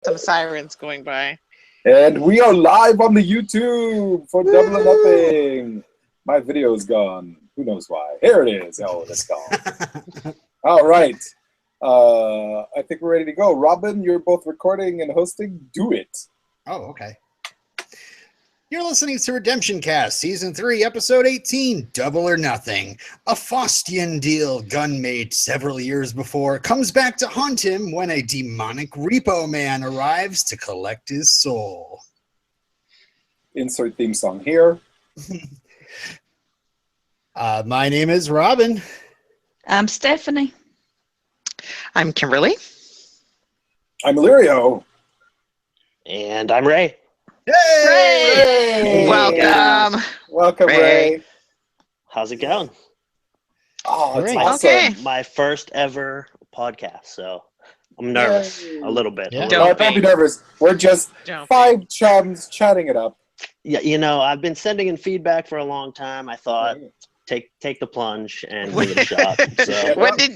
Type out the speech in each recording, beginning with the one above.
Some sirens going by. And we are live on the YouTube for Double or Nothing. My video is gone. Who knows why? Here it is. Oh, it's gone. All right. I think we're ready to go. Robin, you're both recording and hosting. Do it. Oh, okay. You're listening to RedemptionCast, Season 3, Episode 18, Double or Nothing. A Faustian deal gunmate several years before comes back to haunt him when a demonic repo man arrives to collect his soul. Insert theme song here. My name is Robin. I'm Stephanie. I'm Kimberly. I'm Illyrio. And I'm Ray. Hey! Welcome. Welcome, Ray. How's it going? Oh, it's Great. awesome. Okay. My first ever podcast, so I'm nervous a little bit. Yeah. Don't Don't be nervous. We're just Don't five chums chatting it up. Yeah, you know, I've been sending in feedback for a long time. I thought take the plunge and give it a shot. So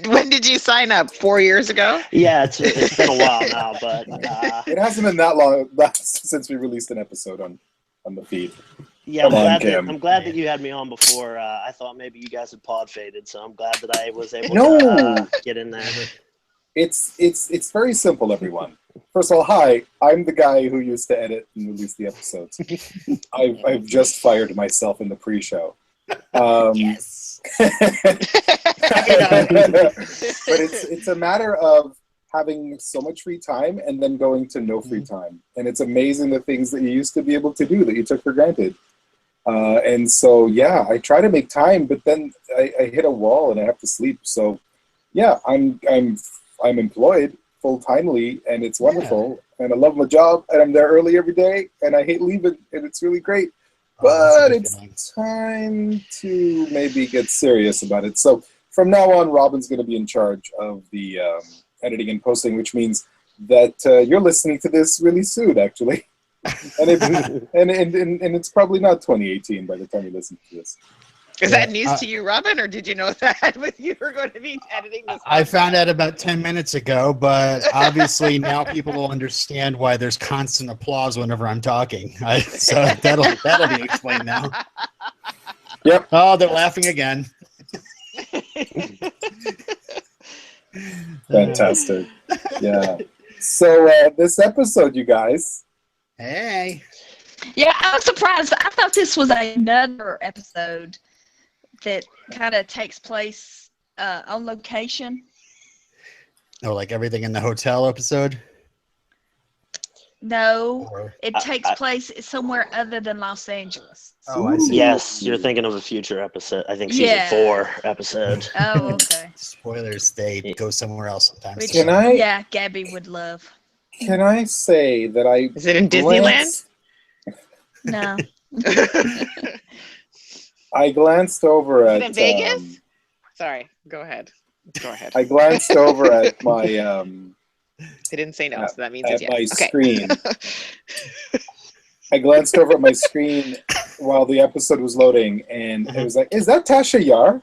When did you sign up? 4 years ago? yeah, it's been a while now, but It hasn't been that long since we released an episode on the feed. yeah, I'm glad that you had me on before. I thought maybe you guys had pod faded, so I'm glad that I was able to get in there. It's very simple, everyone. First of all, hi. I'm the guy who used to edit and release the episodes. I've just fired myself in the pre-show. Yes. But it's a matter of having so much free time and then going to no free time. And it's amazing the things that you used to be able to do that you took for granted. And so, yeah, I try to make time, but then I hit a wall and I have to sleep. So, yeah, I'm employed full-timely, and it's wonderful. Yeah. And I love my job, and I'm there early every day, and I hate leaving, and it's really great. But it's time to maybe get serious about it. So from now on, Robin's going to be in charge of the editing and posting, which means that you're listening to this really soon, actually. And it's probably not 2018 by the time you listen to this. Is that news to you, Robin, or did you know that you were going to be editing this? I found out about 10 minutes ago, but obviously now people will understand why there's constant applause whenever I'm talking. So that'll be explained now. Yep. Oh, they're laughing again. Fantastic. Yeah. So this episode, you guys. Hey. Yeah, I was surprised. I thought this was another episode that kind of takes place on location. Oh, like everything in the hotel episode? No, it takes place somewhere other than Los Angeles. Oh, I see. Yes, you're thinking of a future episode. I think season 4 episode. Oh, okay. Spoilers, they go somewhere else sometimes. Which, Can I? Yeah, Gabby would love. Can I say that I? Is it in Disneyland? No. I glanced over Is at. it in Vegas? Sorry, go ahead. Go ahead. I glanced over at my. They didn't say no, so that means it's At my yes. Okay. screen. I glanced over at my screen while the episode was loading, and it was like, "Is that Tasha Yar?"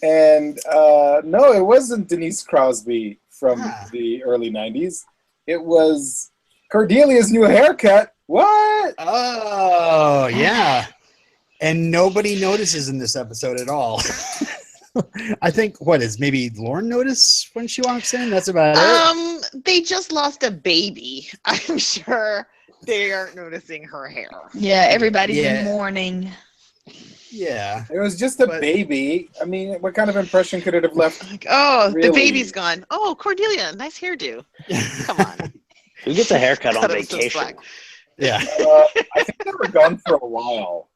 And no, it wasn't Denise Crosby from the early '90s. It was Cordelia's new haircut. What? Oh, yeah. And nobody notices in this episode at all. I think, maybe Lauren notice when she walks in? That's about it. They just lost a baby. I'm sure they aren't noticing her hair. Yeah, everybody's in mourning. Yeah. It was just a baby. I mean, what kind of impression could it have left? Like, oh, Really? the baby's gone. Oh, Cordelia, nice hairdo. Come on. Who gets a haircut on Cut him some vacation? slack. Yeah. I think they were gone for a while.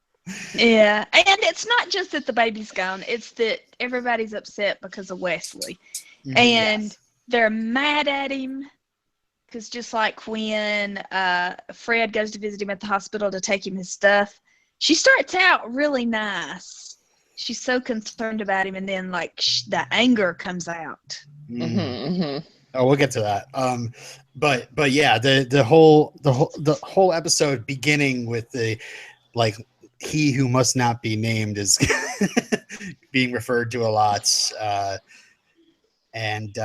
Yeah, and it's not just that the baby's gone, it's that everybody's upset because of Wesley. And they're mad at him because just like when Fred goes to visit him at the hospital to take him his stuff, she starts out really nice. She's so concerned about him, and then like the anger comes out. Oh, we'll get to that. But yeah, the whole episode beginning with the like he who must not be named is being referred to a lot. And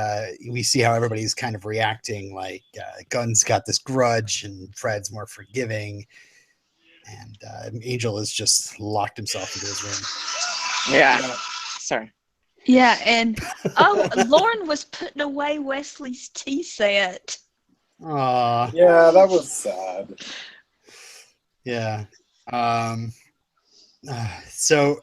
we see how everybody's kind of reacting. Like Gunn's got this grudge, and Fred's more forgiving, and Angel has just locked himself into his room. Yeah. Sorry. Yeah, and Lauren was putting away Wesley's tea set. Aw. Yeah, that was sad. Yeah. So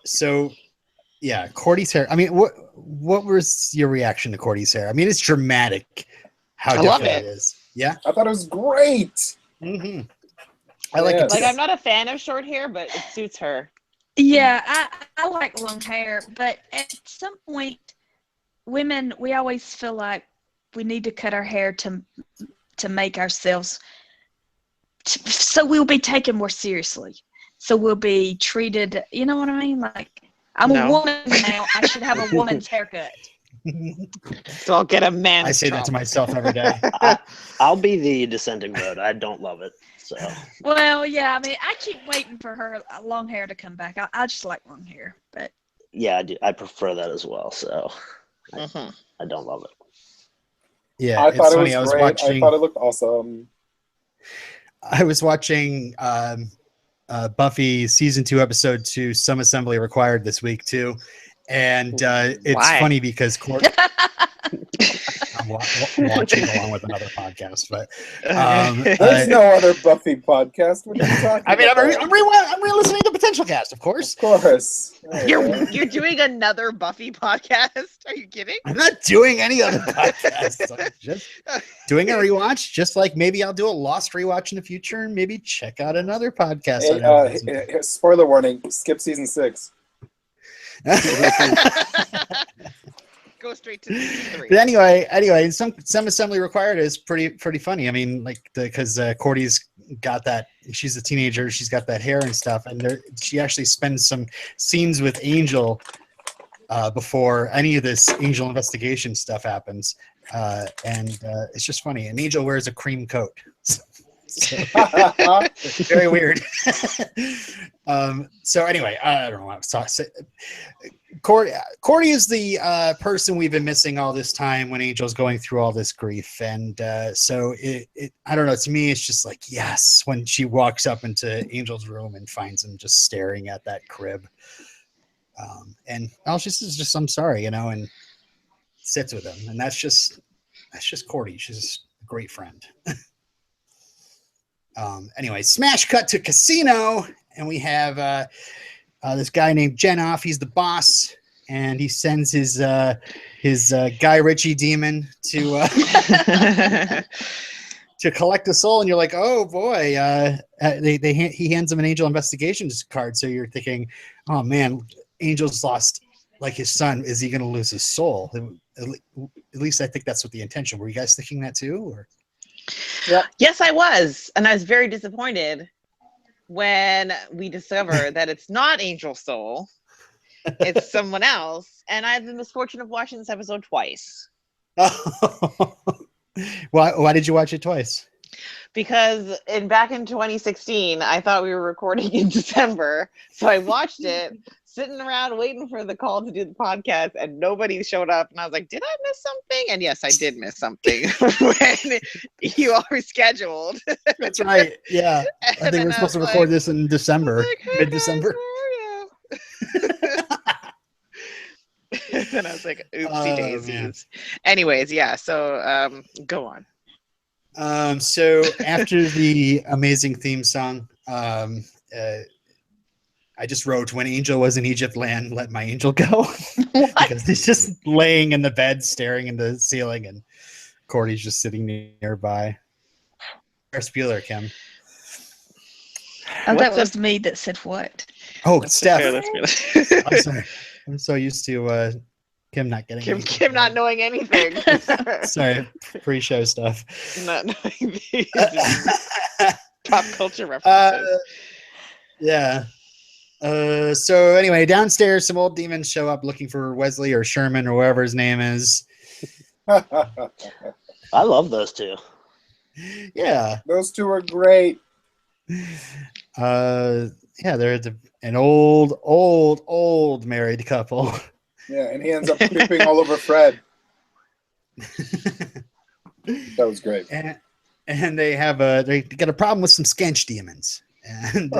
yeah, Cordy's hair. I mean, what was your reaction to Cordy's hair? I mean, it's dramatic. How I love different it. it is. Yeah. I thought it was great. Mm-hmm. I like it. Like, Too. I'm not a fan of short hair, but it suits her. Yeah, I like long hair, but at some point, women, we always feel like we need to cut our hair to make ourselves, so we'll be taken more seriously. So we'll be treated, you know what I mean? Like, I'm a woman now, I should have a woman's haircut. So I'll get a man. I say that to myself every day. I'll be the dissenting vote. I don't love it. So. Well, yeah, I mean, I keep waiting for her long hair to come back. I just like long hair, but Yeah, I do. I prefer that as well. So I don't love it. Yeah, I thought it funny. was great. I thought it looked awesome. I was watching Buffy season 2, episode 2, Some Assembly Required this week too, and it's funny because I'm watching along with another podcast, but there's no other Buffy podcast. What are you talking I mean, about? I'm re-listening to Potential Cast, of course. Of course. You're doing another Buffy podcast? Are you kidding? I'm not doing any other podcasts. I'm just doing a rewatch, just like maybe I'll do a Lost rewatch in the future and maybe check out another podcast. Hey, spoiler warning, skip season 6. Go straight to season 3. But anyway, some Assembly Required is pretty funny. I mean, like because Cordy's got that. She's a teenager. She's got that hair and stuff, and she actually spends some scenes with Angel before any of this Angel investigation stuff happens, and it's just funny. And Angel wears a cream coat. Very weird. So anyway, I don't know what I was talking. Cordy is the person we've been missing all this time when Angel's going through all this grief, and so it I don't know. To me, it's just like yes, when she walks up into Angel's room and finds him just staring at that crib, and all she says is just I'm sorry, and sits with him, and that's just Cordy. She's a great friend. Anyway, smash cut to casino, and we have this guy named Jenoff. He's the boss, and he sends his Guy Ritchie demon to to collect a soul. And you're like, oh boy, he hands him an Angel investigation card. So you're thinking, oh man, Angel's lost like his son. Is he going to lose his soul? At least I think that's what the intention. Were you guys thinking that too, or? Yep. Yes, I was. And I was very disappointed when we discovered that it's not Angel Soul. It's someone else. And I had the misfortune of watching this episode twice. Why did you watch it twice? Because back in 2016, I thought we were recording in December. So I watched it, sitting around waiting for the call to do the podcast, and nobody showed up. And I was like, did I miss something? And yes, I did miss something when you all rescheduled. That's right. Yeah. I think we're supposed to record this in December, hey mid-December. And I was like, oopsie daisies. Anyways, yeah. So go on. So after the amazing theme song, I just wrote, when Angel was in Egypt land, let my angel go. Because he's just laying in the bed staring in the ceiling, and Cordy's just sitting nearby. Spieler, Kim. Oh, that was me that said what? Oh, Steph. I'm sorry. I'm so used to Kim not getting Kim not knowing anything. Sorry, pre-show stuff. Not knowing these pop culture references. Yeah. So anyway, downstairs, some old demons show up looking for Wesley or Sherman or whatever his name is. I love those two. Yeah. Those two are great. Yeah, they're an old married couple. Yeah, and he ends up creeping all over Fred. That was great. And they get a problem with some Skench demons. And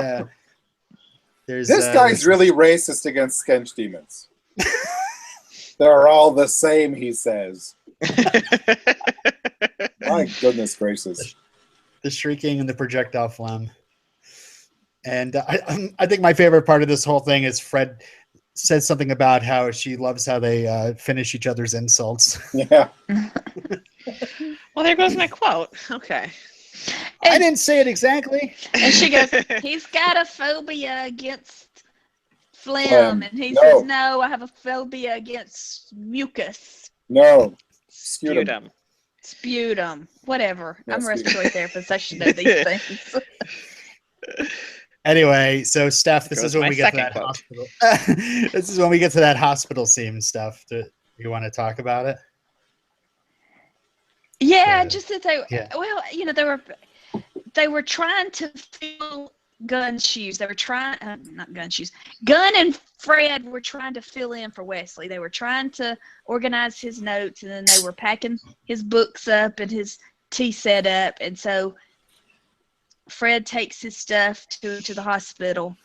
there's this guy's really racist against Skench demons. They're all the same, he says. My goodness gracious. The shrieking and the projectile phlegm. And I think my favorite part of this whole thing is Fred says something about how she loves how they finish each other's insults. Yeah. Well, there goes my quote. Okay. I didn't say it exactly. And she goes, he's got a phobia against phlegm. And he says, no, I have a phobia against mucus. No. Sputum. Whatever. Yeah, I'm a sputum. respiratory therapist. I should know these things. Anyway, so Steph, this Goes is when my we get to second that quote. hospital. This is when we get to that hospital scene stuff. Do you want to talk about it? Yeah, Yeah. just that they, well, you know, they were trying to fill Gunn's shoes. They were trying, not Gunn's shoes. Gunn and Fred were trying to fill in for Wesley. They were trying to organize his notes, and then they were packing his books up and his tea set up. And so Fred takes his stuff to the hospital.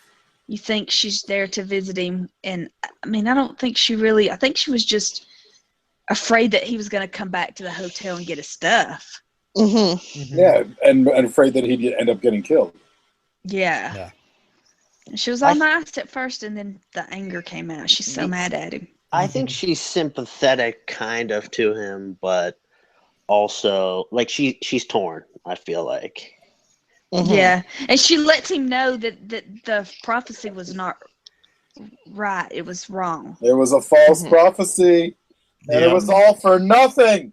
You think she's there to visit him, and I mean, I don't think she really. I think she was just afraid that he was going to come back to the hotel and get his stuff. Mm-hmm. Yeah, and afraid that he'd end up getting killed. Yeah. She was all nice at first, and then the anger came out. She's so mad at him. I think she's sympathetic kind of to him, but also like she's torn, I feel like. Mm-hmm. Yeah. And she lets him know that the prophecy was not right. It was wrong. It was a false prophecy, and it was all for nothing.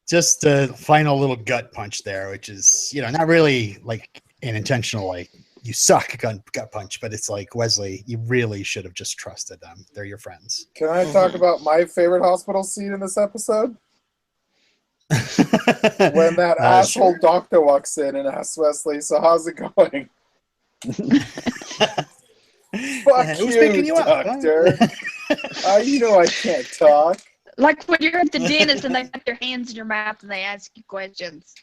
Just a final little gut punch there, which is, you know, not really like an intentional, like, you suck gut punch, but it's like, Wesley, you really should have just trusted them. They're your friends. Can I talk about my favorite hospital scene in this episode? When that asshole doctor walks in and asks Wesley, so how's it going? Fuck Who's you, picking you up, doctor. You know I can't talk. Like when you're at the dentist and they put their hands in your mouth and they ask you questions.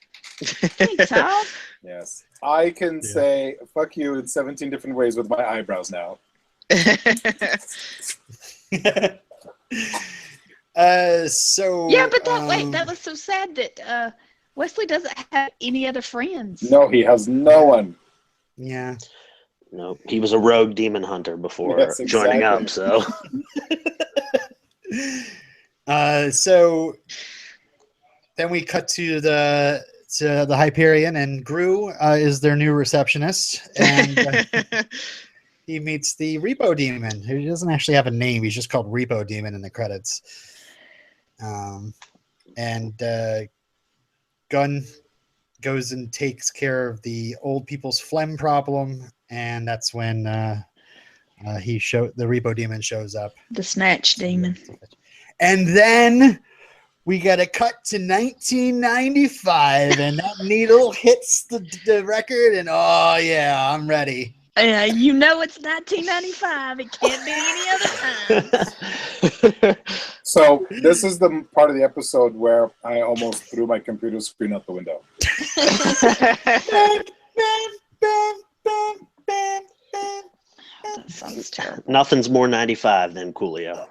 Hey, Tom. Yes. I can say fuck you in 17 different ways with my eyebrows now. So yeah, but that was so sad that Wesley doesn't have any other friends. No, he has no one. Yeah. No, he was a rogue demon hunter before joining up, so. So then we cut to the Hyperion, and Gru is their new receptionist, and he meets the Repo Demon, who doesn't actually have a name. He's just called Repo Demon in the credits. And Gunn goes and takes care of the old people's phlegm problem, and that's when the Repo Demon shows up. The Snatch Demon. And then we got a cut to 1995, and that needle hits the record, and oh yeah, I'm ready. You know it's 1995. It can't be any other time. So this is the part of the episode where I almost threw my computer screen out the window. That sounds terrible. Nothing's more 95 than Coolio.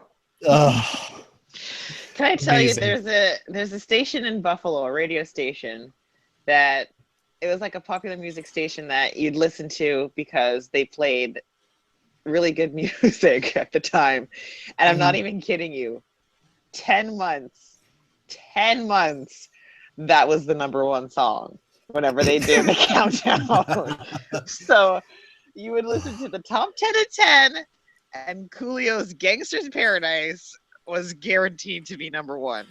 Can I tell Amazing. you, there's a station in Buffalo, a radio station, that it was like a popular music station that you'd listen to because they played really good music at the time. And I'm not even kidding you. 10 months, that was the number one song whenever they did the countdown. So you would listen to the top 10 of 10, and Coolio's Gangster's Paradise was guaranteed to be number one.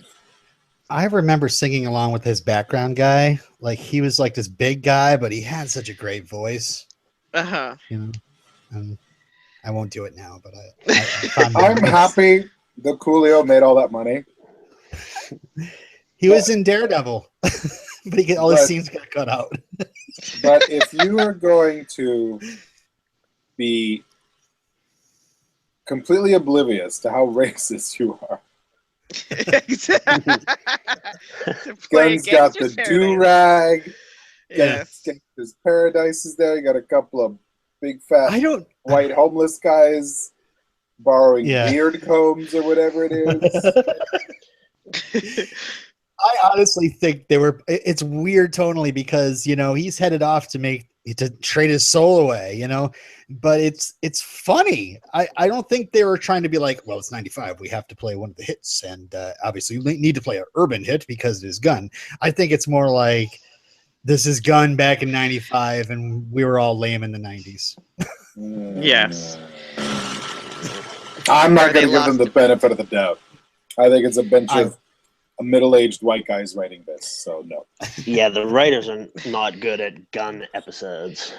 I remember singing along with his background guy. Like, he was like this big guy, but he had such a great voice. Uh-huh. You know, and I won't do it now, but I found I'm happy that Coolio made all that money. He was in Daredevil, but all his scenes got cut out. But if you are going to be completely oblivious to how racist you are, Gun's got the do-rag. Yes. There's Paradise is there. You got a couple of big fat white homeless guys borrowing beard combs or whatever it is. I honestly think it's weird tonally because, he's headed off to trade his soul away, but it's funny. I don't think they were trying to be like, well, it's 95. We have to play one of the hits. And obviously we need to play an urban hit because it is Gun. I think it's more like this is Gun back in 95 and we were all lame in the 90s. Yes. I'm not going to give them the benefit of the doubt. I think it's a bunch of middle-aged white guys writing this, so no. Yeah, the writers are not good at Gun episodes.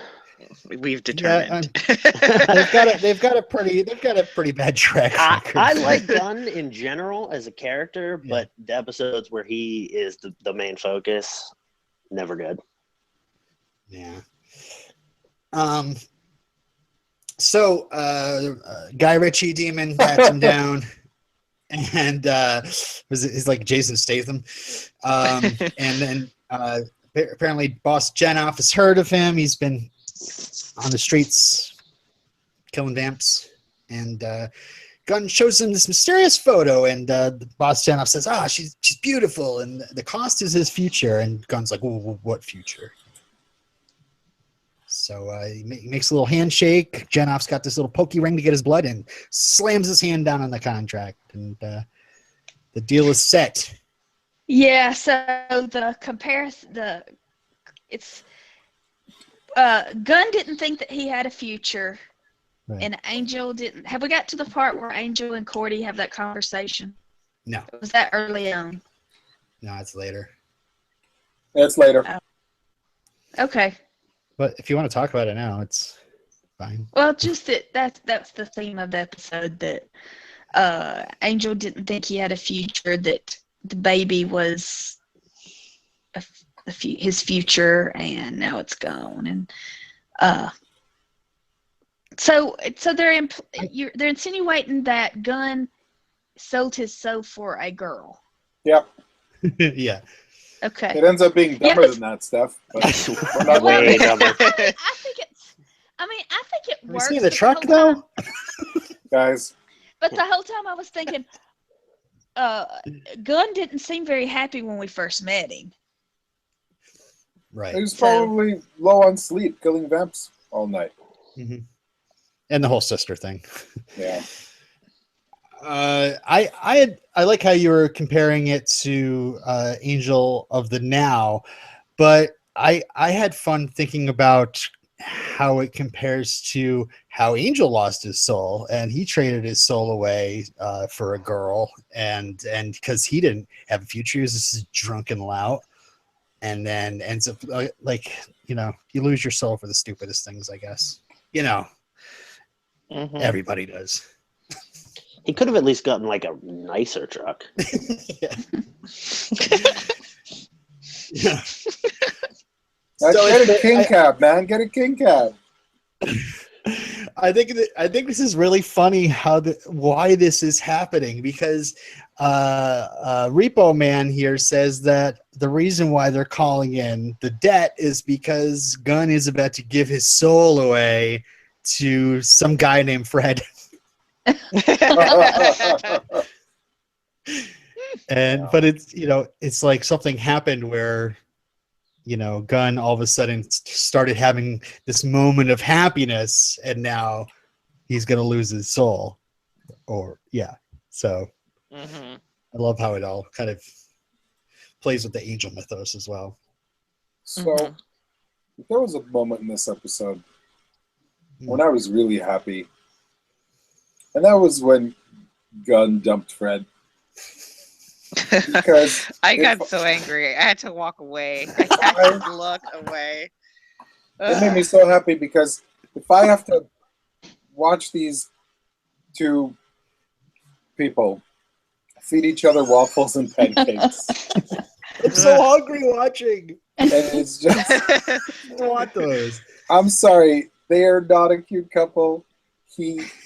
We've determined. They've got a pretty bad track record. I like Gun in general as a character, but the episodes where he is the main focus, never good. Yeah. So Guy Ritchie demon bats him down. And he's like Jason Statham. And then apparently Boss Janoff has heard of him. He's been on the streets killing vamps. And Gunn shows him this mysterious photo. And the Boss Janoff says, she's beautiful. And the cost is his future. And Gunn's like, what future? So he makes a little handshake. Janoff's got this little pokey ring to get his blood and slams his hand down on the contract. And the deal is set. Yeah, so the comparison, Gunn didn't think that he had a future. Right. And Angel didn't. Have we got to the part where Angel and Cordy have that conversation? No. Was that early on? No, it's later. It's later. Oh. Okay. But if you want to talk about it now, it's fine. Well, just that's the theme of the episode, that Angel didn't think he had a future, that the baby was his future, and now it's gone. And so they're insinuating that Gunn sold his soul for a girl. Yep. Yeah. Okay. It ends up being dumber than that stuff. But we're not way dumber. I think it works. You see the truck though? Guys. But the whole time I was thinking, Gunn didn't seem very happy when we first met him. Right. He was probably low on sleep, killing vamps all night. Mm-hmm. And the whole sister thing. Yeah. I like how you were comparing it to Angel of the Now, but I had fun thinking about how it compares to how Angel lost his soul, and he traded his soul away for a girl, and because he didn't have a future, he was just drunken lout, and then ends up you lose your soul for the stupidest things, I guess. Mm-hmm. Everybody does. He could have at least gotten like a nicer truck. Yeah. Get a king cab, man. Get a king cab. I think this is really funny why this is happening, because Repo Man here says that the reason why they're calling in the debt is because Gunn is about to give his soul away to some guy named Fred. But it's like something happened where Gunn all of a sudden started having this moment of happiness, and now he's gonna lose his soul. So mm-hmm. I love how it all kind of plays with the angel mythos as well. So there was a moment in this episode when I was really happy. And that was when Gunn dumped Fred. Because I got so angry. I had to walk away. I had to look away. It made me so happy because if I have to watch these two people feed each other waffles and pancakes. I'm so hungry watching. And it's just... I want those. I'm sorry. They are not a cute couple.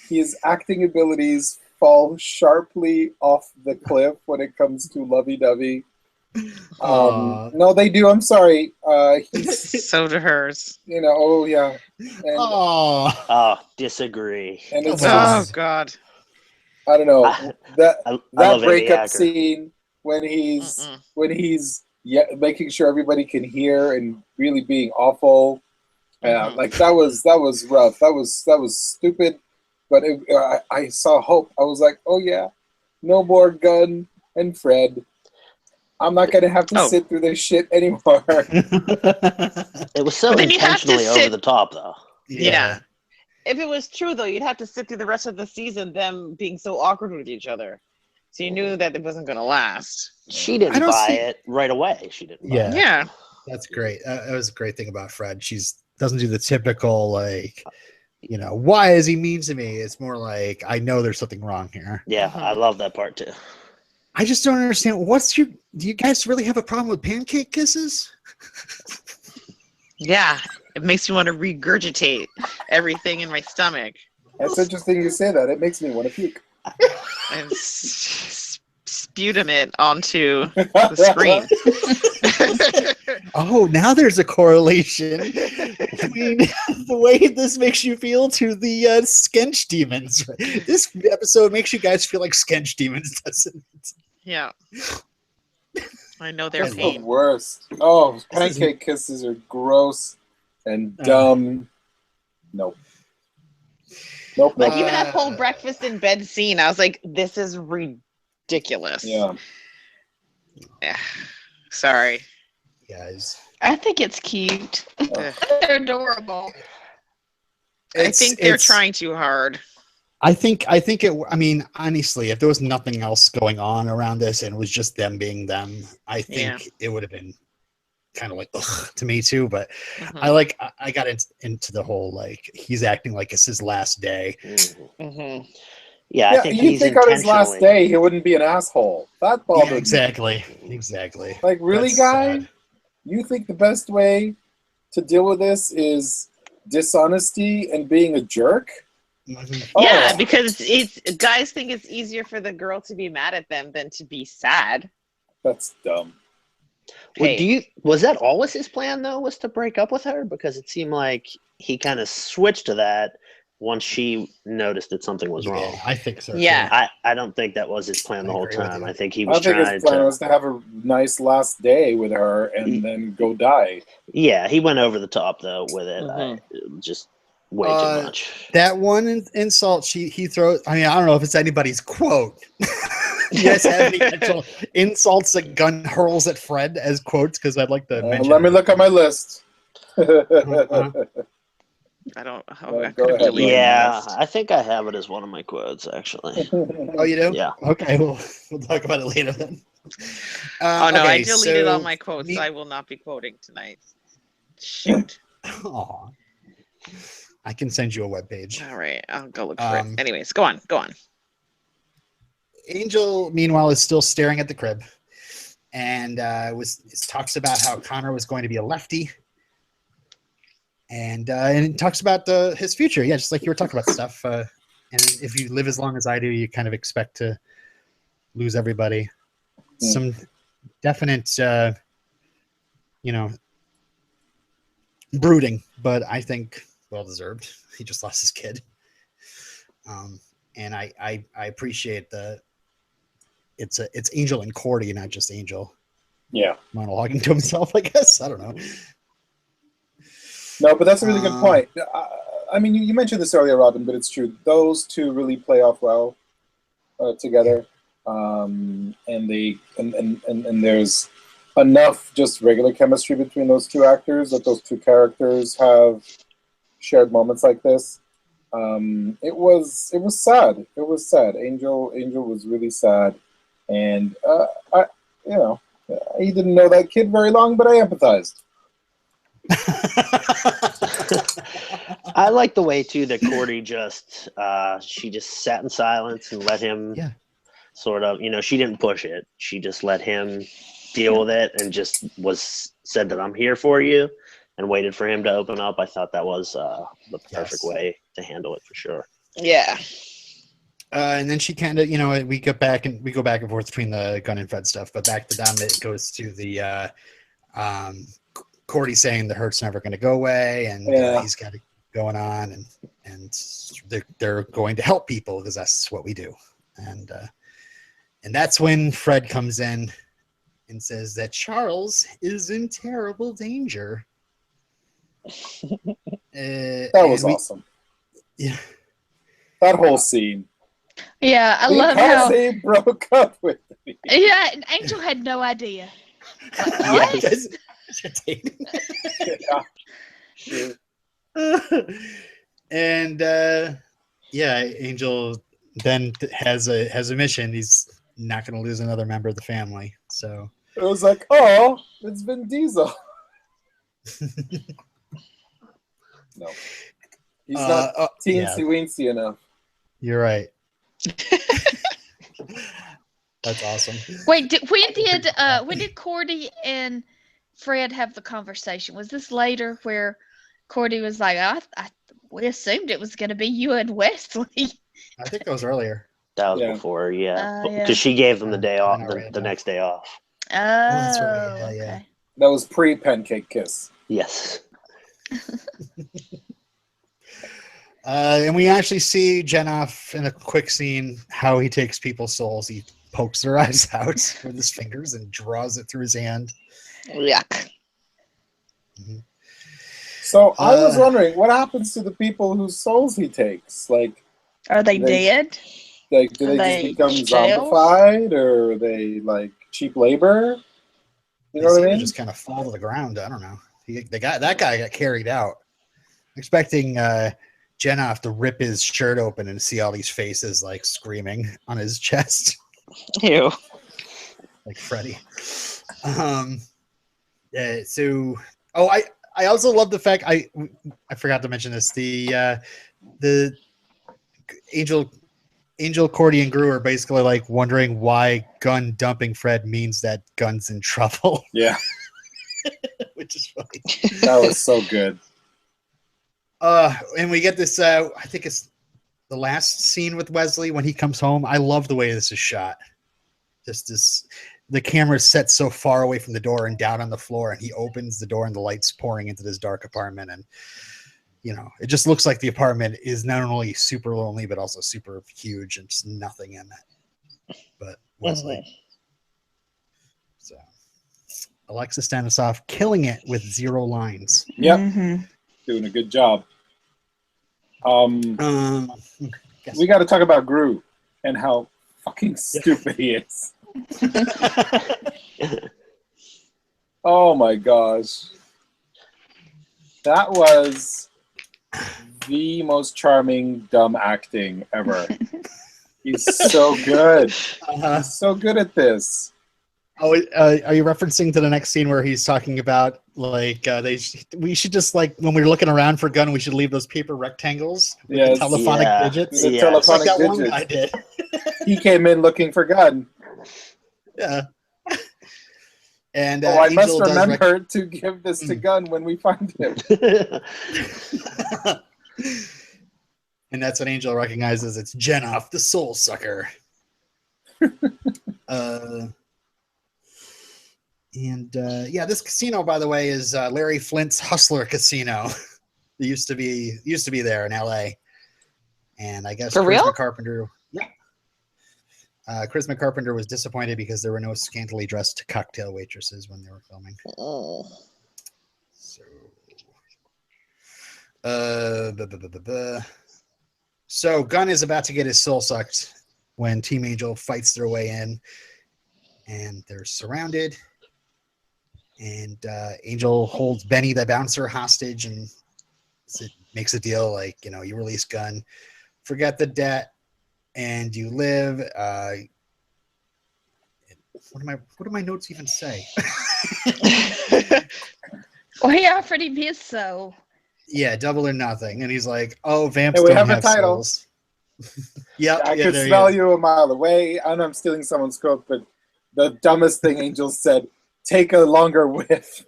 His acting abilities fall sharply off the cliff when it comes to lovey-dovey. No, they do. I'm sorry. So do hers. You know, oh yeah. And, disagree. and it's Oh just, God. I don't know. I that love Amy breakup Acker. scene when he's making sure everybody can hear and really being awful. Like that was rough. That was stupid. But I saw hope. I was like, oh yeah, no more Gunn and Fred. I'm not gonna have to sit through this shit anymore. It was so intentionally over the top, though. Yeah. If it was true, though, you'd have to sit through the rest of the season them being so awkward with each other. So you knew that it wasn't going to last. She didn't buy it right away. She didn't buy it. Yeah. That's great. That was a great thing about Fred. Doesn't do the typical, like, you know, why is he mean to me? It's more like, I know there's something wrong here. Yeah, I love that part, too. I just don't understand. Do you guys really have a problem with pancake kisses? Yeah. It makes me want to regurgitate everything in my stomach. That's interesting you say that. It makes me want to puke. And sputum it onto the screen. Oh, now there's a correlation between the way this makes you feel to the Skench demons. This episode makes you guys feel like Skench demons, doesn't it? Yeah. I know their That's pain. the worst. Oh, pancake kisses are gross and dumb. Nope. Like even that whole breakfast in bed scene, I was like, this is ridiculous. Yeah. Sorry. Guys. I think it's cute. They're adorable. I think they're trying too hard. I mean, honestly, if there was nothing else going on around this and it was just them being them, I think it would have been kind of like ugh, to me too. But I got into the whole, like, he's acting like it's his last day. Yeah, I think you think on his last day he wouldn't be an asshole. That bothered me. Exactly. Like, really, guy? Sad. You think the best way to deal with this is dishonesty and being a jerk? Yeah, because guys think it's easier for the girl to be mad at them than to be sad. That's dumb. Was that always his plan, though, was to break up with her? Because it seemed like he kind of switched to that once she noticed that something was wrong. I think so. Yeah. I don't think that was his plan the whole time. I think he was his plan was to have a nice last day with her and then go die. Yeah, he went over the top, though, with it. Just way too much. That one insult he throws, I mean, I don't know if it's anybody's quote. You guys have any actual insults that Gunn hurls at Fred as quotes? Because I'd like to mention. Let me look at my list. I don't. I think I have it as one of my quotes, actually. Oh, you do? Yeah. Okay, we'll talk about it later then. I deleted all my quotes. So I will not be quoting tonight. Shoot. Aw. I can send you a webpage. All right, I'll go look for it. Anyways, go on. Angel, meanwhile, is still staring at the crib, and talks about how Connor was going to be a lefty, and it talks about his future. Yeah, just like you were talking about stuff. And if you live as long as I do, you kind of expect to lose everybody. Some definite, brooding, but I think well deserved. He just lost his kid, and I appreciate it's Angel and Cordy, not just Angel. Yeah, monologuing to himself, I guess. I don't know. No, but that's a really good point. I mean, you mentioned this earlier, Robin, but it's true. Those two really play off well together, and there's enough just regular chemistry between those two actors that those two characters have shared moments like this. It was sad. It was sad. Angel was really sad, and he didn't know that kid very long, but I empathized. I like the way too that Cordy she just sat in silence and let him sort of, she didn't push it. She just let him deal with it and just said that I'm here for you and waited for him to open up. I thought that was the perfect way to handle it for sure. Yeah. And then she kind of, we go back and forth between the Gunn and Fred stuff, but back to them, it goes to the Cordy saying the hurt's never going to go away, and he's got it going on, and they're going to help people because that's what we do, and that's when Fred comes in and says that Charles is in terrible danger. That was awesome. Yeah, that whole scene. Yeah, I love how they broke up with me. Yeah, and Angel had no idea. What? And Angel then has a mission. He's not going to lose another member of the family. So it was like, oh, it's Vin Diesel. No, he's not teensy weensy enough. You're right. That's awesome. Wait, when did Cordy and Fred have the conversation? Was this later where Cordy was like, we assumed it was going to be you and Wesley? I think that was earlier. That was before, because she gave them the day off, the next day off. Oh, that's right. Yeah. That was pre-pancake kiss. Yes. And we actually see Jenoff in a quick scene how he takes people's souls. He pokes their eyes out with his fingers and draws it through his hand. Yuck. Mm-hmm. So I was wondering, what happens to the people whose souls he takes? Like, are they dead? Like, do they just become zombified, or are they like cheap labor? You know what I mean? Just kind of fall to the ground. I don't know. That guy got carried out. I'm expecting Jenoff to rip his shirt open and see all these faces like screaming on his chest. Ew. Like Freddy. I also love the fact I forgot to mention this. The Angel, Cordy, and Gru are basically like wondering why Gunn dumping Fred means that Gunn's in trouble. Yeah. Which is funny. That was so good. And we get this, I think it's the last scene with Wesley when he comes home. I love the way this is shot. The camera's set so far away from the door and down on the floor, and he opens the door and the light's pouring into this dark apartment. And, it just looks like the apartment is not only super lonely, but also super huge and just nothing in it. But Wesley. So Alexis Stanislav killing it with 0 lines. Yep. Mm-hmm. Doing a good job. We got to talk about Gru and how fucking stupid he is. Oh my gosh. That was the most charming dumb acting ever. He's so good. He's so good at this. Oh, are you referencing to the next scene where he's talking about like we should just like when we're looking around for Gunn, we should leave those paper rectangles with the telephonic digits. The telephonic like that digits. One guy did. He came in looking for Gunn. Yeah. And I must remember to give this to Gunn when we find him. And that's when Angel recognizes it's Jenoff, the soul sucker. This casino, by the way, is Larry Flint's Hustler Casino. It used to be there in LA. And I guess For real? Carpenter. Chris Carpenter was disappointed because there were no scantily dressed cocktail waitresses when they were filming. Oh. So Gunn is about to get his soul sucked when Team Angel fights their way in, and they're surrounded. And Angel holds Benny the bouncer hostage and makes a deal like, you release Gunn, forget the debt, and you live. What do my notes even say? Well, he offered him his soul. Yeah, double or nothing. And he's like, "Oh, vamps we don't have a title. Souls." Yeah, I could smell you a mile away. I know I'm stealing someone's quote, but the dumbest thing Angel said: "Take a longer whiff."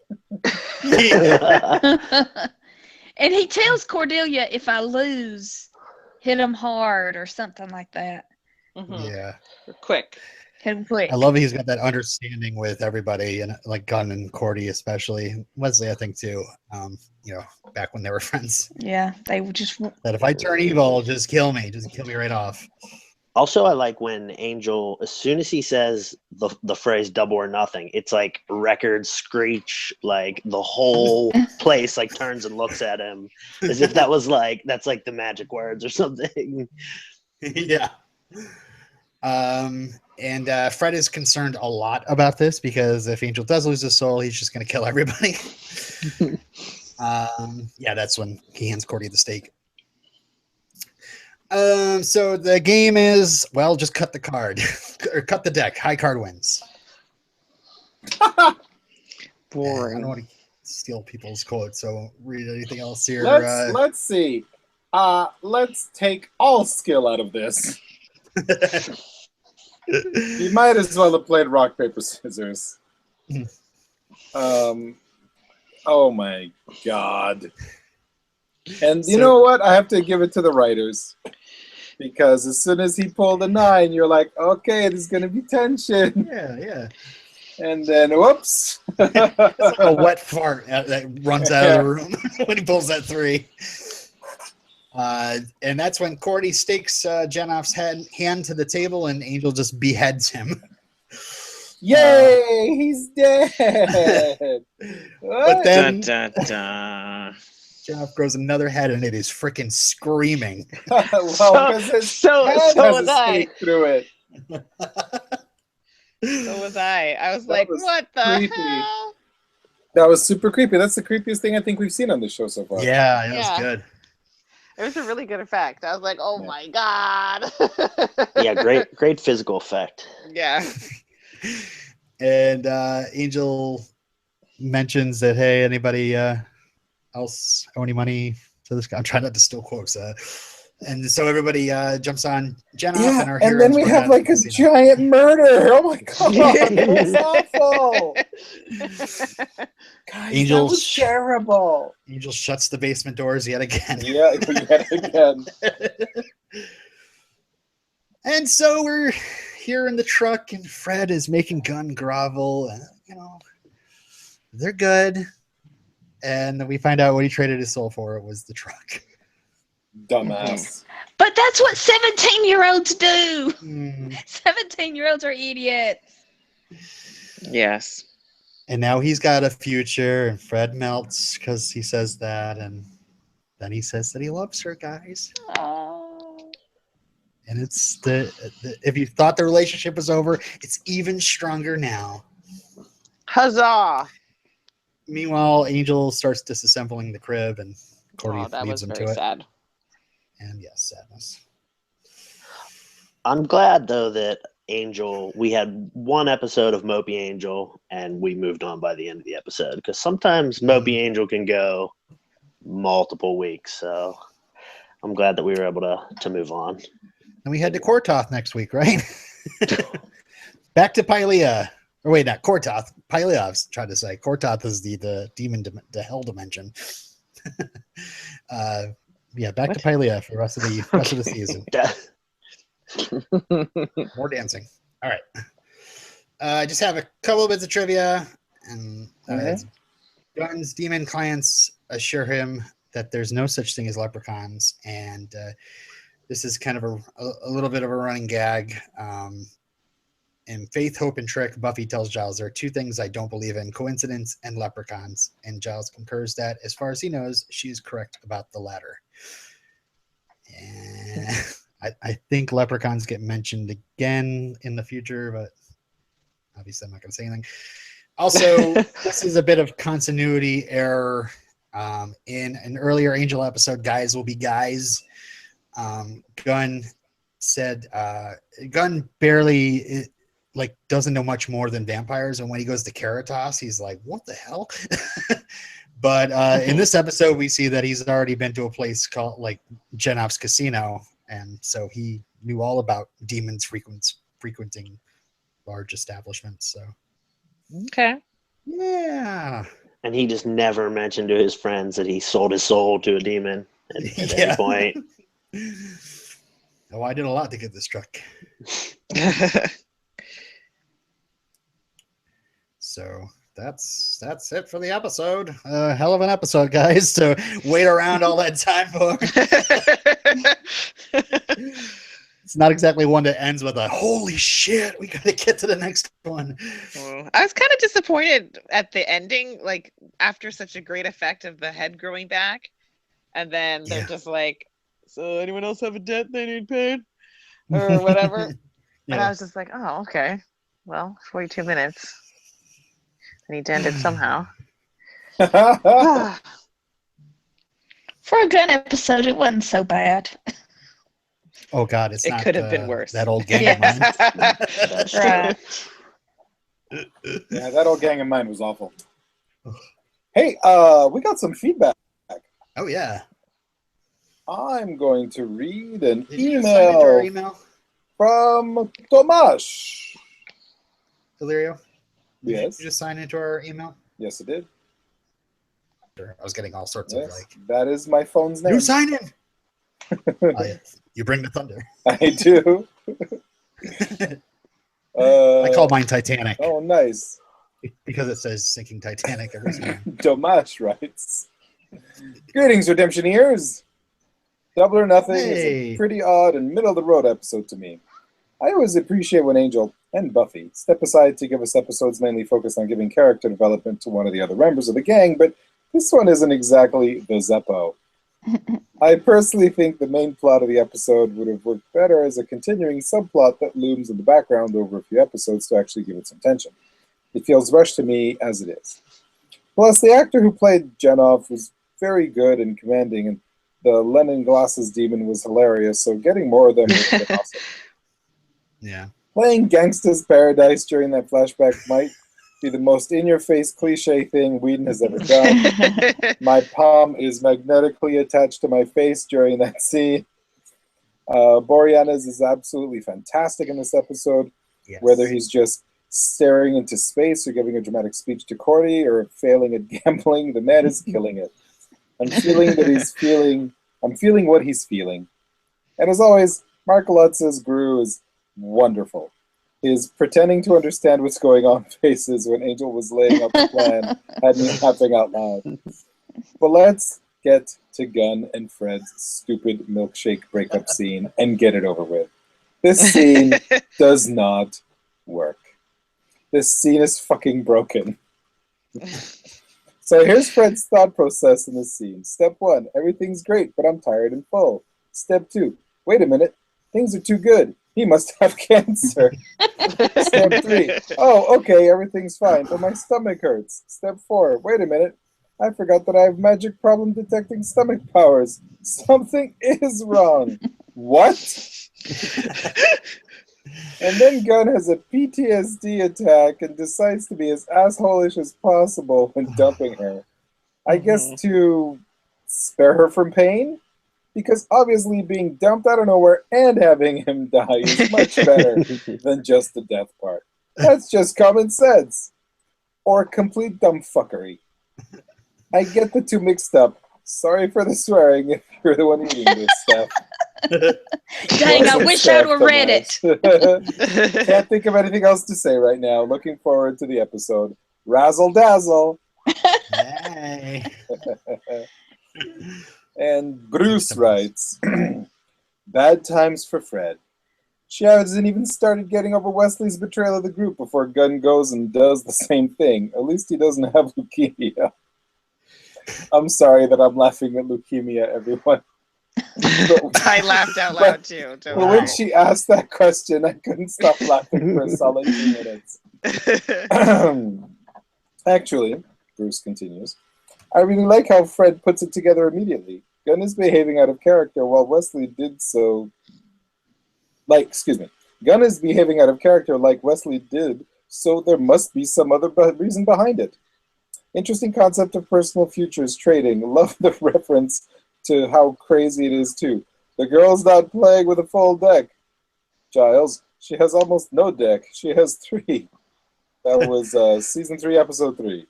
And he tells Cordelia, "If I lose, hit him hard," or something like that. Yeah. Quick. Hit him quick. I love he's got that understanding with everybody, and like Gunn and Cordy especially. Wesley, I think too. Back when they were friends. Yeah, they would just. That if I turn evil, just kill me right off. Also, I like when Angel, as soon as he says the phrase "double or nothing," it's like record screech, like the whole place like turns and looks at him as if that's like the magic words or something. Yeah. And Fred is concerned a lot about this because if Angel does lose his soul, he's just going to kill everybody. That's when he hands Cordy the stake. So the game is, well, just cut the card or cut the deck. High card wins. Boring. I don't want to steal people's quotes, so read anything else here. Let's see. Let's take all skill out of this. You might as well have played rock, paper, scissors. Oh my God. And you know what? I have to give it to the writers. Because as soon as he pulled a 9, you're like, okay, there's going to be tension. Yeah. And then, whoops. It's like a wet fart that runs out of the room when he pulls that 3. And that's when Cordy stakes Jenoff's hand to the table and Angel just beheads him. Yay, he's dead. But then Dun, dun, dun. Jenoff grows another head and it is freaking screaming. So was I. Through it. So was I. I was like, what the creepy. hell? That was super creepy. That's the creepiest thing I think we've seen on this show so far. Yeah, it was good. It was a really good effect. I was like, oh my God. Yeah, great physical effect. Yeah. And Angel mentions that, hey, anybody else owe any money to this guy? I'm trying not to steal quotes. And so everybody jumps on Jenoff and our heroes. And then we have like a giant murder. Oh my God. That was awful. Guys, Angel that was terrible. Angel shuts the basement doors yet again. Yeah, yet again. And so we're here in the truck, and Fred is making Gunn grovel. And, they're good. And we find out what he traded his soul for. It was the truck. Dumbass. But that's what 17-year-olds do. 17-year-olds are idiots. Yes. And now he's got a future, and Fred melts because he says that. And then he says that he loves her, guys. Oh. And it's the if you thought the relationship was over, it's even stronger now. Huzzah! Meanwhile, Angel starts disassembling the crib, and Cordy that leaves was him very to it. sad. And yes, sadness. I'm glad though that we had one episode of Mopey Angel, and we moved on by the end of the episode, because sometimes Mopey Angel can go multiple weeks. So I'm glad that we were able to move on. And we head to Kortoth next week, right? Back to Pylea. Or wait, not Kortoth. Pylea, I was trying to say. Kortoth is the demon, the hell dimension. Back to Pylea for the rest of the season. More dancing. All right. I just have a couple of bits of trivia. And Gunn's demon clients assure him that there's no such thing as leprechauns. And this is kind of a little bit of a running gag. In Faith, Hope, and Trick, Buffy tells Giles, there are two things I don't believe in, coincidence and leprechauns. And Giles concurs that, as far as he knows, she's correct about the latter. And I think leprechauns get mentioned again in the future, but obviously I'm not going to say anything. Also, this is a bit of continuity error. In an earlier Angel episode, guys will be guys. Gunn said Gunn barely doesn't know much more than vampires, and when he goes to Caritas, he's like, what the hell? But in this episode, we see that he's already been to a place called Jenoff's Casino, and so he knew all about demons frequenting large establishments. So okay, yeah. And he just never mentioned to his friends that he sold his soul to a demon at any point. Oh, I did a lot to get this truck. So that's it for the episode. Hell of an episode, guys. So wait around all that time for. It's not exactly one that ends with a holy shit, we gotta get to the next one. Well, I was kind of disappointed at the ending, like after such a great effect of the head growing back, and then they're just like, so anyone else have a debt they need paid or whatever. And I was just like, oh, okay, well, 42 minutes, I need to end it somehow. For a gun episode, it wasn't so bad. Oh God, it could have been worse. That old gang of mine. That's right. Yeah, that old gang of mine was awful. Hey, we got some feedback. Oh yeah. I'm going to read an Did you sign into our email from Tomasz. Delirio? Yes. Did you just sign into our email? Yes, it did. I was getting all sorts of like. That is my phone's name. You sign in. You bring the thunder. I do. I call mine Titanic. Oh, nice. Because it says sinking Titanic every time. Tomasz writes, "Greetings, Redemptioneers. Double or Nothing is a pretty odd and middle-of-the-road episode to me. I always appreciate when Angel and Buffy step aside to give us episodes mainly focused on giving character development to one of the other members of the gang, but this one isn't exactly the Zeppo. I personally think the main plot of the episode would have worked better as a continuing subplot that looms in the background over a few episodes to actually give it some tension. It feels rushed to me as it is. Plus, the actor who played Genov was very good and commanding, and the Lennon Glasses demon was hilarious, so getting more of them would have been awesome. Yeah. Playing Gangsta's Paradise during that flashback might be the most in-your-face cliche thing Whedon has ever done. My palm is magnetically attached to my face during that scene. Boreanaz is absolutely fantastic in this episode, whether he's just staring into space or giving a dramatic speech to Cordy or failing at gambling. The man is killing it. I'm feeling what he's feeling. And as always, Mark Lutz's Gru is wonderful. His pretending to understand what's going on faces when Angel was laying out the plan had me laughing out loud. But let's get to Gunn and Fred's stupid milkshake breakup scene and get it over with. This scene does not work. This scene is fucking broken. So here's Fred's thought process in this scene. Step 1, everything's great, but I'm tired and full. Step 2, wait a minute, things are too good. He must have cancer. Step 3, oh, okay, everything's fine, but my stomach hurts. Step 4, wait a minute, I forgot that I have magic problem detecting stomach powers. Something is wrong. What? And then Gunn has a PTSD attack and decides to be as asshole-ish as possible when dumping her. I guess to spare her from pain? Because obviously being dumped out of nowhere and having him die is much better than just the death part. That's just common sense. Or complete dumbfuckery. I get the two mixed up. Sorry for the swearing if you're the one reading this stuff. Dang, I wish I would have read it. Can't think of anything else to say right now. Looking forward to the episode. Razzle dazzle. Hey. And Bruce writes, bad times for Fred. She hasn't even started getting over Wesley's betrayal of the group before Gunn goes and does the same thing. At least he doesn't have leukemia. I'm sorry that I'm laughing at leukemia, everyone. I laughed out loud too. But when she asked that question, I couldn't stop laughing for a solid 2 minutes. Actually, Bruce continues, I really like how Fred puts it together immediately. Gunn is behaving out of character while Wesley did so. Gunn is behaving out of character like Wesley did, so there must be some other reason behind it. Interesting concept of personal futures trading. Love the reference to how crazy it is, too. The girl's not playing with a full deck. Giles, she has almost no deck. She has 3. That was Season 3, Episode 3.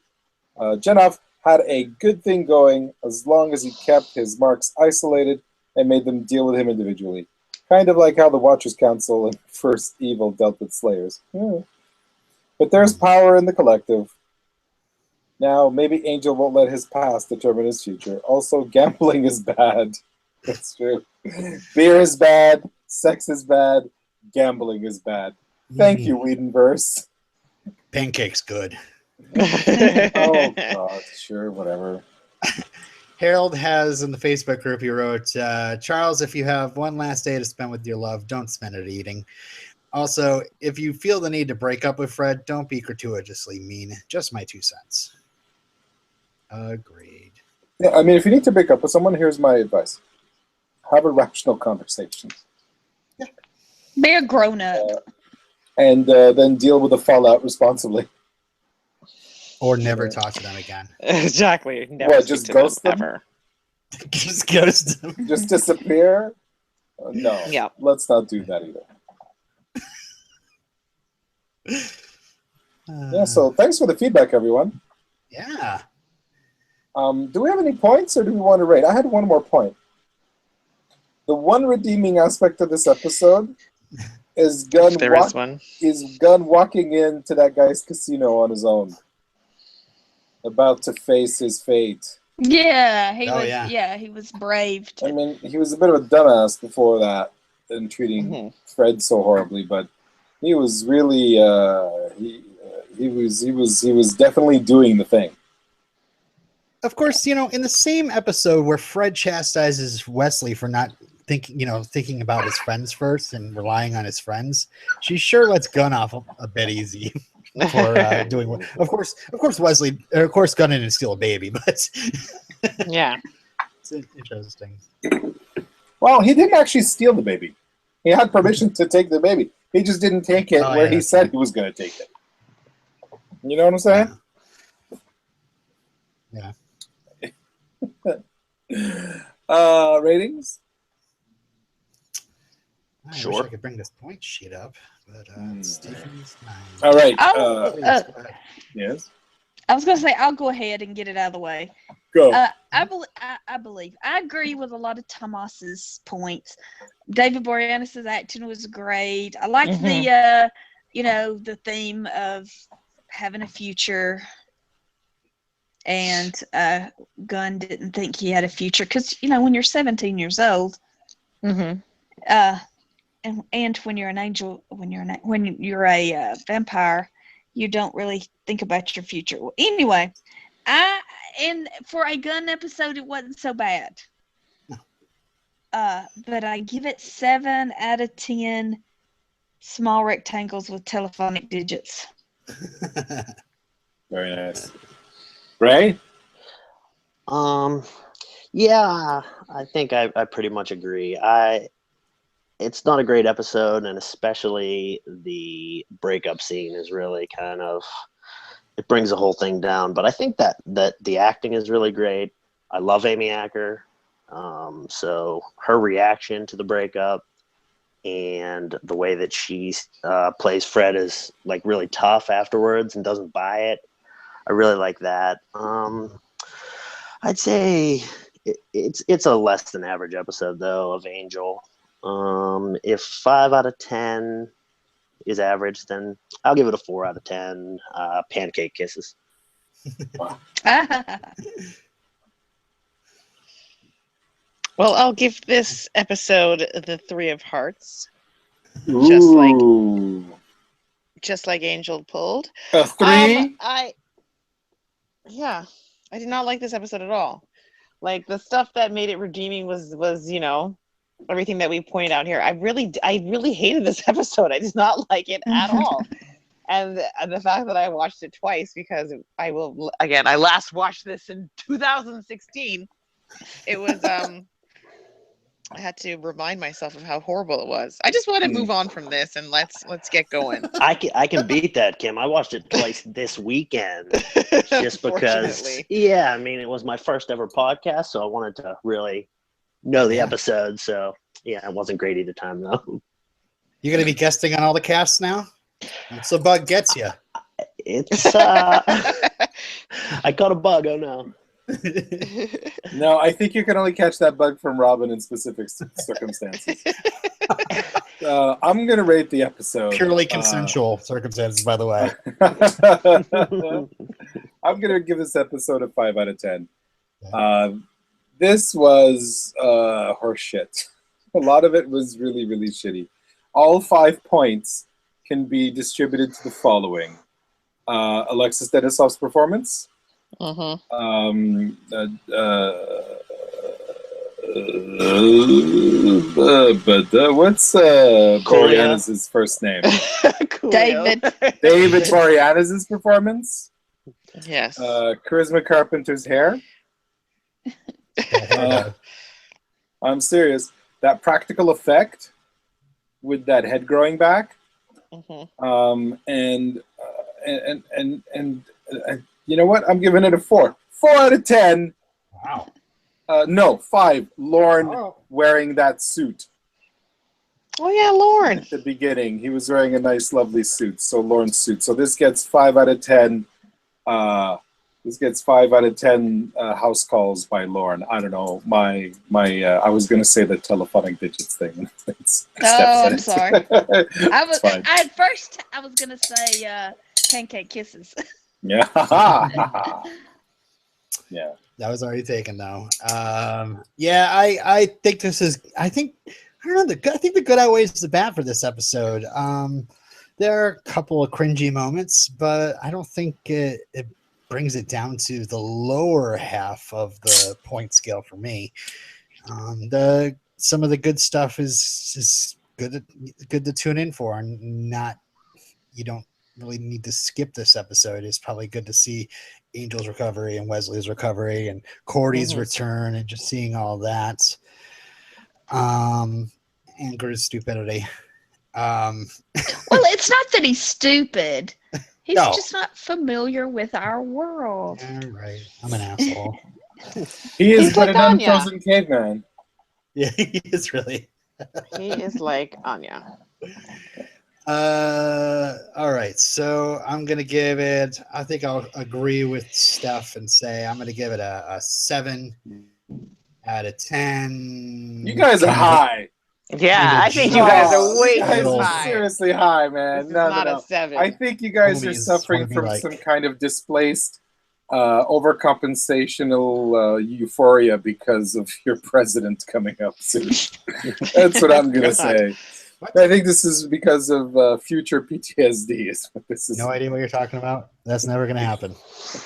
Genov had a good thing going as long as he kept his marks isolated and made them deal with him individually. Kind of like how the Watchers Council in First Evil dealt with Slayers. Yeah. But there's power in the collective. Now, maybe Angel won't let his past determine his future. Also, gambling is bad. That's true. Beer is bad. Sex is bad. Gambling is bad. Thank you, Whedonverse. Pancake's good. Oh, God. Sure, whatever. Harold has in the Facebook group, he wrote, Charles, if you have one last day to spend with your love, don't spend it eating. Also, if you feel the need to break up with Fred, don't be gratuitously mean. Just my 2 cents. Agreed. Yeah, I mean, if you need to break up with someone, here's my advice. Have a rational conversation. Yeah. Be a grown-up. And then deal with the fallout responsibly. Or never talk to them again. Exactly. Never what, just ghost them? Ever. Just ghost them. Just disappear? No. Yeah. Let's not do that either. Yeah, so thanks for the feedback, everyone. Yeah. Do we have any points, or do we want to rate? I had one more point. The one redeeming aspect of this episode is Gunn walking into that guy's casino on his own, about to face his fate. Yeah, he was brave. I mean, he was a bit of a dumbass before that and treating Fred so horribly, but he was really he was definitely doing the thing. Of course, in the same episode where Fred chastises Wesley for not thinking about his friends first and relying on his friends, she sure lets Gunn off a bit easy for doing what. Of course, Wesley. Of course, Gunn didn't steal a baby, but yeah, it's interesting. Well, he didn't actually steal the baby. He had permission to take the baby. He just didn't take it where he said he was going to take it. You know what I'm saying? Yeah. Ratings? I wish I could bring this point sheet up, but Stephen's 9. All right. Yes. I was going to say I'll go ahead and get it out of the way. Go. I believe I agree with a lot of Tomas's points. David Boreanaz's acting was great. I liked the the theme of having a future. And Gunn didn't think he had a future because when you're 17 years old, and when you're an angel, when you're a vampire, you don't really think about your future. Well, anyway, and for a Gunn episode, it wasn't so bad. But I give it 7 out of 10 small rectangles with telephonic digits. Very nice. Ray? Yeah, I think I pretty much agree. It's not a great episode, and especially the breakup scene is really it brings the whole thing down. But I think that the acting is really great. I love Amy Acker. So her reaction to the breakup and the way that she plays Fred is like really tough afterwards and doesn't buy it. I really like that. I'd say it's a less than average episode though of Angel. If 5 out of 10 is average, then I'll give it a 4 out of 10. Pancake kisses. Well, I'll give this episode the 3 of hearts. Ooh. Just like Angel pulled. A 3? Yeah, I did not like this episode at all. Like the stuff that made it redeeming was everything that we pointed out here. I really hated this episode. I did not like it at all. And the fact that I watched it twice because I last watched this in 2016. It was I had to remind myself of how horrible it was. I just want to move on from this and let's get going. I can beat that, Kim. I watched it twice this weekend just because. Yeah, I mean, it was my first ever podcast, so I wanted to really know the episode. So yeah, it wasn't great either time though. You gonna be guesting on all the casts now? What's the bug gets you? It's I caught a bug. Oh no. No, I think you can only catch that bug from Robin in specific circumstances. I'm gonna rate the episode Purely consensual circumstances, by the way. I'm gonna give this episode a 5 out of 10. This was horseshit. A lot of it was really, really shitty. All 5 points can be distributed to the following: Alexis Denisov's performance. What's Boreanaz's first name? David. David Boreanaz's performance. Yes. Charisma Carpenter's hair. I'm serious. That practical effect with that head growing back. And you know what? I'm giving it a 4. 4 out of 10. Wow. No, 5. Lorne wearing that suit. Oh yeah, Lorne. At the beginning, he was wearing a nice, lovely suit. So Lorne's suit. So this gets 5 out of 10. This gets 5 out of 10 house calls by Lorne. I don't know. My I was gonna say the telephonic digits thing. I'm sorry. Fine. At first I was gonna say pancake kisses. Yeah. Yeah. That was already taken, though. I think this is. I think the good outweighs the bad for this episode. There are a couple of cringy moments, but I don't think it brings it down to the lower half of the point scale for me. Some of the good stuff is good to tune in for, and you don't really need to skip this episode. It's probably good to see Angel's recovery and Wesley's recovery and Cordy's return and just seeing all that. And Gru's stupidity. Well, it's not that he's stupid. He's just not familiar with our world. Yeah, right. I'm an asshole. He is like an Anya. unfrozen caveman. Yeah, he is really. He is like Anya. All right, so I'm gonna give it. I think I'll agree with Steph and say I'm gonna give it a 7 out of 10. You guys are high. Yeah, I think you guys are way You guys too are high. seriously high, This man. is No, not no, a 7. I think you guys are Homies suffering wanna be from like- some kind of displaced overcompensational euphoria because of your president coming up soon. That's what I'm gonna say. I think this is because of future PTSD. Is what this is. No idea what you're talking about. That's never gonna happen.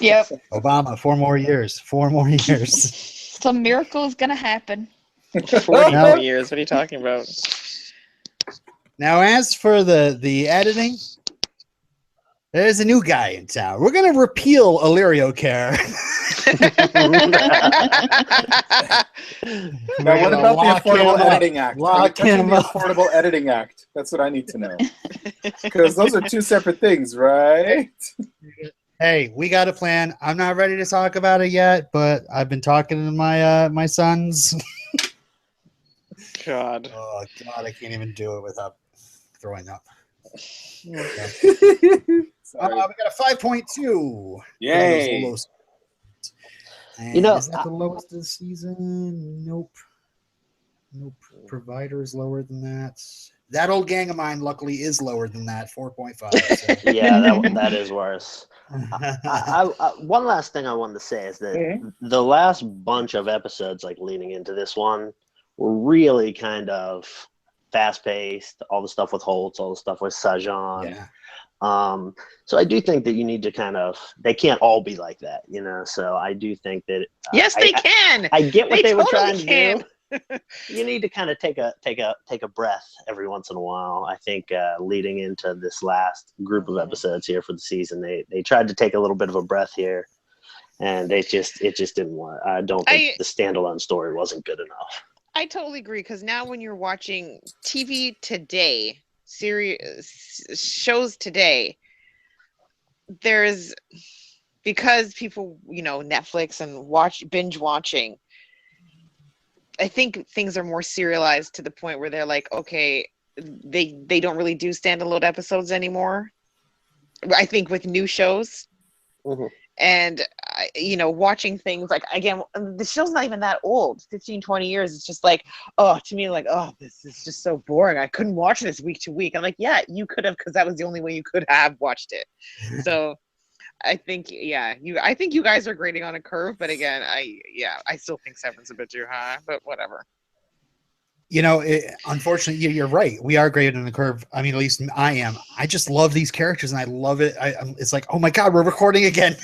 Yep. Obama, 4 more years. 4 more years. Some miracle is gonna happen. 40 Now- more years. What are you talking about? Now, as for the editing, there's a new guy in town. We're gonna repeal Illyrio Care. Now, what about the Affordable Editing Act? Lock him the up. Affordable Editing Act. That's what I need to know. Because those are 2 separate things, right? Hey, we got a plan. I'm not ready to talk about it yet, but I've been talking to my sons. God. Oh God, I can't even do it without throwing up. Sorry. We got a 5.2. Yay. And You know, is that the lowest of the season? Nope. Provider is lower than that. That old gang of mine, luckily, is lower than that. 4.5. So. Yeah, that is worse. One last thing I wanted to say is that the last bunch of episodes, like leading into this one, were really kind of fast-paced. All the stuff with Holtz, all the stuff with Sajan. Yeah. So I do think that you need to they can't all be like that, you know. So I do think that Yes, they can. I get what they were trying totally to do. You need to kind of take a breath every once in a while. I think leading into this last group of episodes here for the season, they tried to take a little bit of a breath here, and it just didn't work. I don't think the standalone story wasn't good enough. I totally agree, because now when you're watching TV today, shows today, because people, Netflix and binge watching, I think things are more serialized to the point where they're like, okay, they don't really do standalone episodes anymore. I think with new shows. Mm-hmm. And watching things like, again, the show's not even that old, 15, 20 years. It's just like, oh, to me, like, oh, this is just so boring. I couldn't watch this week to week. I'm like, yeah, you could have, because that was the only way you could have watched it. So I think, I think you guys are grading on a curve, but again, I still think 7's a bit too high, but whatever. Unfortunately, you're right. We are graded on the curve. I mean, at least I am. I just love these characters, and I love it. It's like, oh my god, we're recording again.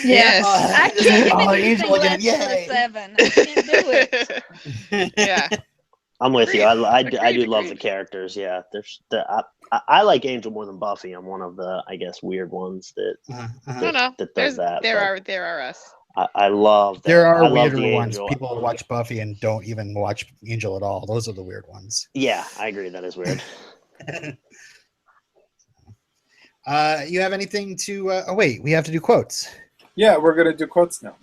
Yes. I can't give it anything Angel less again. than a Yay. 7. I can't do it. Yeah. I'm with you. I do Agreed. love the characters. Yeah, I like Angel more than Buffy. I'm one of the, I guess, weird ones that that does that. There are us. I love that. There are I love weirder the ones. Angel. People watch Buffy and don't even watch Angel at all. Those are the weird ones. Yeah, I agree. That is weird. You have anything to? Oh wait, we have to do quotes. Yeah, we're gonna do quotes now.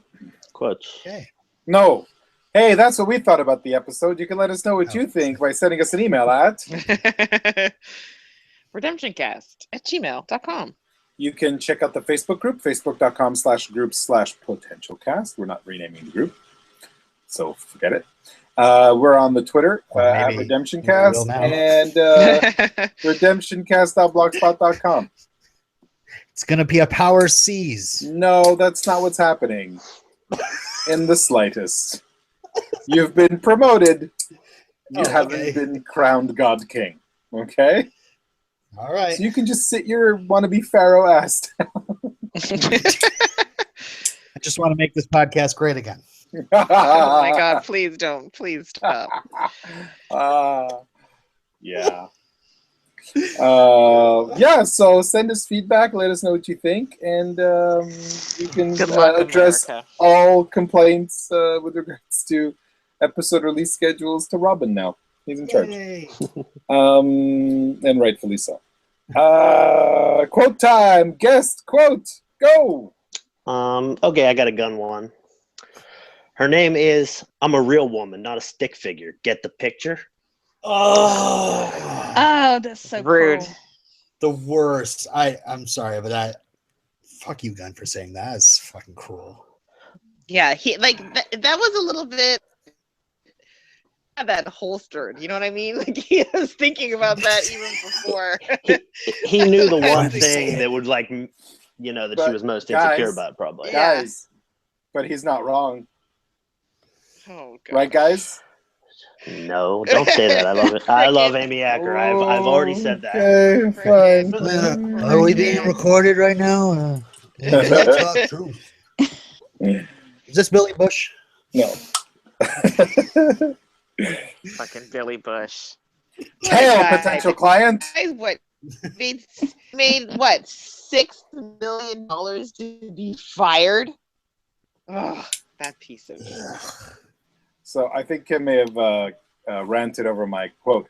Quotes. Okay. No. Hey, that's what we thought about the episode. You can let us know what you think by sending us an email at RedemptionCast@gmail.com. You can check out the Facebook group, facebook.com/groups/potentialcast. We're not renaming the group, so forget it. We're on the Twitter at RedemptionCast and RedemptionCast.blogspot.com. It's gonna be a power seize. No, that's not what's happening in the slightest. You've been promoted. You haven't been crowned God King. Okay? All right. So you can just sit your wannabe Pharaoh ass down. I just want to make this podcast great again. Oh my god, please don't. Please stop. Yeah. So send us feedback, let us know what you think, and you can address all complaints with regards to episode release schedules to Robin now. He's in charge. And rightfully so. Quote time. Guest quote. Go. Okay, I got a gun one. Her name is I'm a real woman, not a stick figure. Get the picture? Oh, That's so rude. Cruel. The worst. I'm sorry, but fuck you, Gunn, for saying that. It's fucking cruel. Yeah, he that was a little bit that holstered. You know what I mean? Like he was thinking about that even before. he knew the one thing that would that she was most insecure about, probably. Guys, but he's not wrong. Oh, God. Right, guys? No, don't say that. I love it. I love Amy Acker. I've already said that. Okay, fine. Are we being recorded right now? Let's talk truth. Is this Billy Bush? No. Fucking Billy Bush. Hail, potential client. Guys, what made what $6 million to be fired? Oh, that piece of So I think Kim may have ranted over my quote.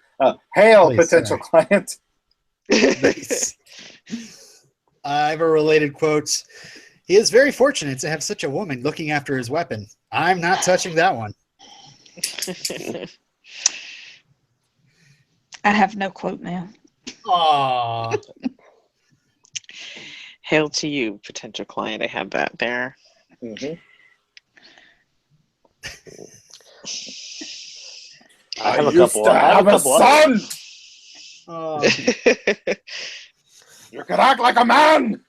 Hail, potential client. Nice. I have a related quote. He is very fortunate to have such a woman looking after his weapon. I'm not touching that one. I have no quote now. Aww. Hail to you, potential client. I have that there. Mm-hmm. I have a couple. I have a couple. Son. You can act like a man.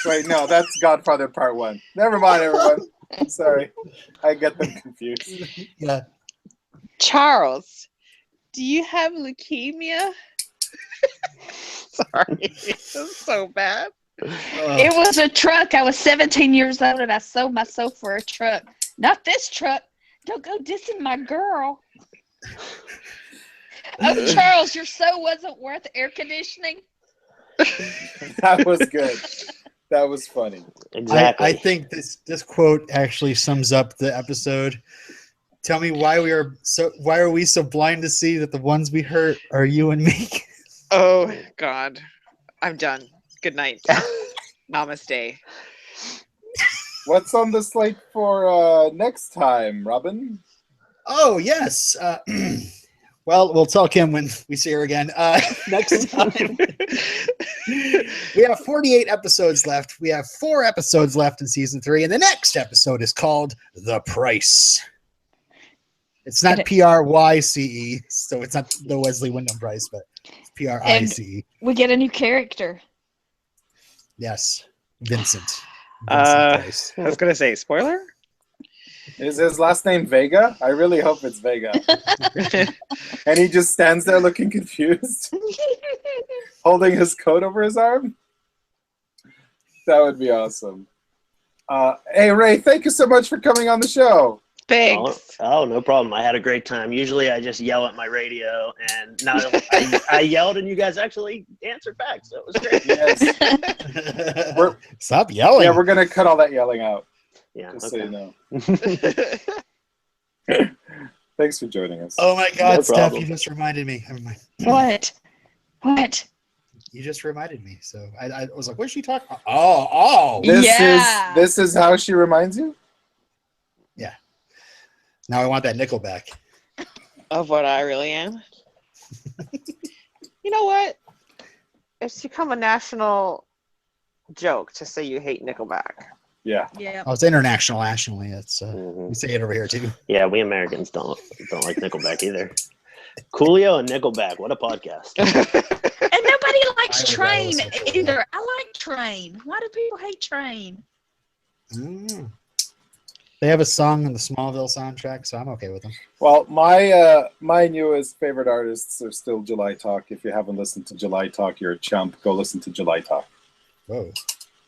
Wait, no, that's Godfather Part 1. Never mind, everyone. I'm sorry, I get them confused. Yeah. Charles, do you have leukemia? Sorry, it's so bad. It was a truck. I was 17 years old and I sold myself for a truck. Not this truck. Don't go dissing my girl. Oh, Charles, your soul wasn't worth air conditioning. That was good. That was funny. Exactly. I think this quote actually sums up the episode. Tell me why are we so blind to see that the ones we hurt are you and me? Oh God, I'm done. Good night. Namaste. What's on the slate for next time, Robin? Oh yes, Well, we'll tell Kim when we see her again. Next time. We have 48 episodes left. We have 4 episodes left in season 3, and the next episode is called The Price. It's not P-R-Y-C-E, so it's not the Wesley Wyndham Price, but it's P-R-I-C-E. We get a new character. Yes, Vincent Price. I was gonna say spoiler. Is his last name Vega? I really hope it's Vega. And he just stands there looking confused, holding his coat over his arm. That would be awesome. Hey, Ray, thank you so much for coming on the show. Thanks. Oh, no problem. I had a great time. Usually I just yell at my radio, and now I yelled and you guys actually answered back, so it was great. Yes. Stop yelling. Yeah, we're going to cut all that yelling out. Yeah, Just okay. so you know. Thanks for joining us. Oh my God, No Steph, problem. you just reminded me. Never mind. What? You just reminded me. So I was like, what's she talking about? Oh. This is how she reminds you? Yeah. Now I want that Nickelback. Of what I really am. You know what? It's become a national joke to say you hate Nickelback. Yeah. Oh, it's international, nationally. It's we say it over here too. Yeah, we Americans don't like Nickelback either. Coolio and Nickelback, what a podcast. And nobody likes I would Train listen to it. either. I like Train. Why do people hate Train? They have a song on the Smallville soundtrack, so I'm okay with them. Well, my newest favorite artists are still July Talk. If you haven't listened to July Talk, you're a chump. Go listen to July Talk. Whoa.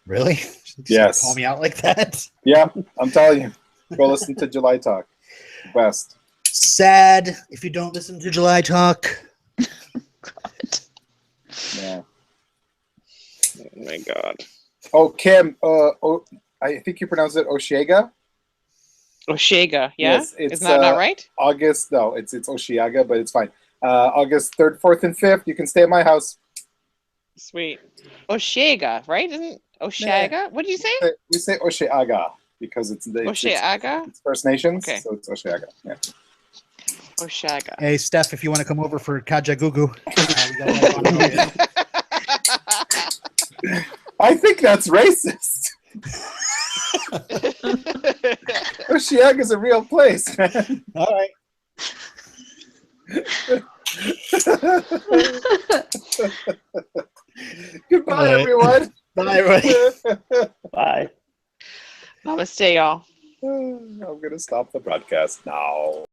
Really? Yes. Call me out like that? Yeah, I'm telling you. Go listen to July Talk. Best. Sad if you don't listen to July Talk. God. Yeah. Oh my God. Oh, Kim, I think you pronounce it Oshiega. Oshiega, yeah? Yes, it's, Isn't that not right? August, no, it's Oshiaga, but it's fine. August 3rd, 4th, and 5th, you can stay at my house. Sweet. Oshiega, right? Isn't Oshiega? What did you say? We say Oshiaga because it's Oshiaga? it's First Nations, Okay. so it's Oshiaga. Yeah. Oshiaga. Hey, Steph, if you want to come over for Kajagugu. I think that's racist. Oshiaga is a real place, man. All right. Goodbye, All right. everyone. Bye, everybody. Bye. Namaste, y'all. I'm going to stop the broadcast now.